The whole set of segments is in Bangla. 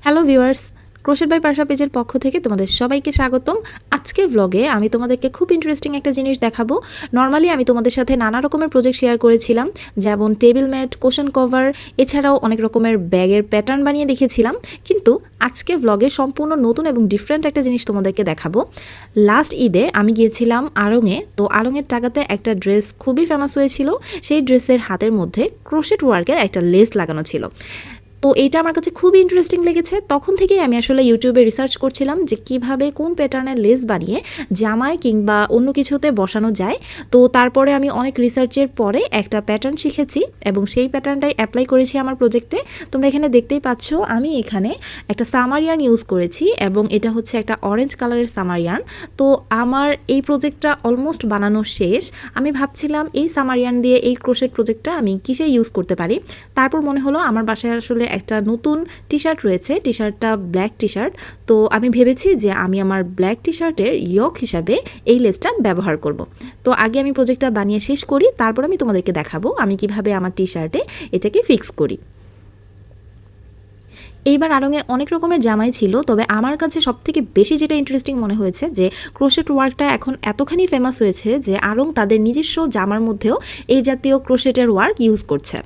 হ্যালো ভিউয়ার্স, ক্রোশেট বাই পারশা পেজের পক্ষ থেকে তোমাদের সবাইকে স্বাগতম। আজকের ব্লগে আমি তোমাদেরকে খুব ইন্টারেস্টিং একটা জিনিস দেখাবো। নর্মালি আমি তোমাদের সাথে নানা রকমের প্রজেক্ট শেয়ার করেছিলাম, যেমন টেবিল ম্যাট, কোশন কভার, এছাড়াও অনেক রকমের ব্যাগের প্যাটার্ন বানিয়ে দেখিয়েছিলাম। কিন্তু আজকের ব্লগে সম্পূর্ণ নতুন এবং ডিফারেন্ট একটা জিনিস তোমাদেরকে দেখাবো। লাস্ট ঈদে আমি গিয়েছিলাম আড়ংয়ে। তো আড়ংয়ের টাকাতে একটা ড্রেস খুবই ফেমাস হয়েছিল। সেই ড্রেসের হাতের মধ্যে ক্রোশেট ওয়ার্কের একটা লেস লাগানো ছিল। তো এইটা আমার কাছে খুবই ইন্টারেস্টিং লেগেছে। তখন থেকেই আমি আসলে ইউটিউবে রিসার্চ করছিলাম যে কিভাবে কোন প্যাটার্নের লেস বানিয়ে জামায় কিংবা অন্য কিছুতে বসানো যায়। তো তারপরে আমি অনেক রিসার্চের পরে একটা প্যাটার্ন শিখেছি এবং সেই প্যাটার্নটাই অ্যাপ্লাই করেছি আমার প্রজেক্টে। তোমরা এখানে দেখতেই পাচ্ছ আমি এখানে একটা সামারিয়ান ইউজ করেছি এবং এটা হচ্ছে একটা অরেঞ্জ কালারের সামারিয়ান। তো আমার এই প্রজেক্টটা অলমোস্ট বানানো শেষ। আমি ভাবছিলাম এই সামারিয়ান দিয়ে এই ক্রোশেট প্রজেক্টটা আমি কিসে ইউজ করতে পারি। তারপর মনে হলো আমার বাসায় আসলে একটা নতুন টি শার্ট রয়েছে, টি শার্টটা ব্ল্যাক টি শার্ট। তো আমি ভেবেছি যে আমি আমার ব্ল্যাক টি শার্টের ইয়ক হিসাবে এই লেসটা ব্যবহার করব। তো আগে আমি প্রজেক্টটা বানিয়ে শেষ করি, তারপর আমি তোমাদেরকে দেখাবো আমি কিভাবে আমার টি শার্টে এটাকে ফিক্স করি। এইবার আড়ংয়ে অনেক রকমের জামাই ছিল, তবে আমার কাছে সবথেকে বেশি যেটা ইন্টারেস্টিং মনে হয়েছে যে ক্রোশেট ওয়ার্কটা এখন এতখানি ফেমাস হয়েছে যে আড়ং তাদের নিজস্ব জামার মধ্যেও এই জাতীয় ক্রোশেটের ওয়ার্ক ইউজ করছে।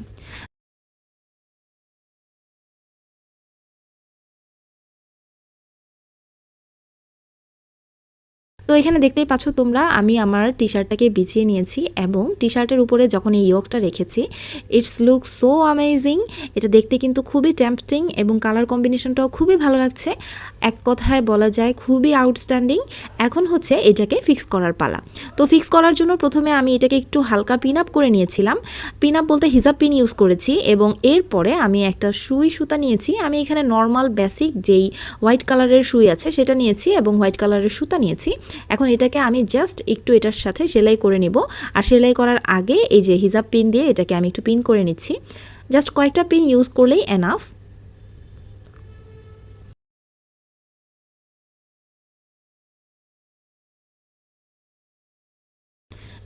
তো এখানে দেখতেই পাচ্ছ তোমরা আমি আমার টি শার্টটাকে বিছিয়ে নিয়েছি এবং টি শার্টের উপরে যখন এই ইয়কটা রেখেছি, ইটস লুক সো অ্যামেজিং। এটা দেখতে কিন্তু খুবই টেম্পটিং এবং কালার কম্বিনেশনটাও খুবই ভালো লাগছে। এক কথায় বলা যায় খুবই আউটস্ট্যান্ডিং। এখন হচ্ছে এটাকে ফিক্স করার পালা। তো ফিক্স করার জন্য প্রথমে আমি এটাকে একটু হালকা পিন আপ করে নিয়েছিলাম। পিন আপ বলতে হিজাব পিন ইউজ করেছি এবং এরপরে আমি একটা সুই সুতা নিয়েছি। আমি এখানে নর্মাল বেসিক যেই হোয়াইট কালারের সুই আছে সেটা নিয়েছি এবং হোয়াইট কালারের সুতা নিয়েছি। এখন এটাকে আমি জাস্ট একটু এটার সাথে সেলাই করে নিব। আর সেলাই করার আগে এই যে হিজাব পিন দিয়ে এটাকে আমি একটু পিন করে নিচ্ছি। জাস্ট কয়েকটা পিন ইউজ করলেই এনাফ।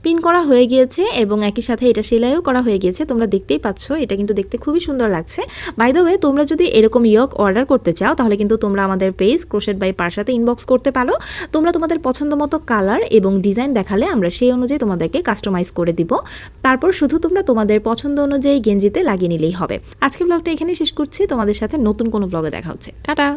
পিন করা হয়ে গিয়েছে এবং একই সাথে এটা সেলাইও করা হয়ে গিয়েছে। তোমরা দেখতেই পাচ্ছ এটা কিন্তু দেখতে খুবই সুন্দর লাগছে। বাই দ্য ওয়ে, তোমরা যদি এরকম ইয়ক অর্ডার করতে চাও তাহলে কিন্তু তোমরা আমাদের পেজ ক্রোশেট বাই পারশাতে ইনবক্স করতে পারো। তোমরা তোমাদের পছন্দ মতো কালার এবং ডিজাইন দেখালে আমরা সেই অনুযায়ী তোমাদেরকে কাস্টমাইজ করে দিব। তারপর শুধু তোমরা তোমাদের পছন্দ অনুযায়ী গেঞ্জিতে লাগিয়ে নিলেই হবে। আজকের ব্লগটা এখানে শেষ করছি। তোমাদের সাথে নতুন কোনো ব্লগে দেখা হচ্ছে। টাটা।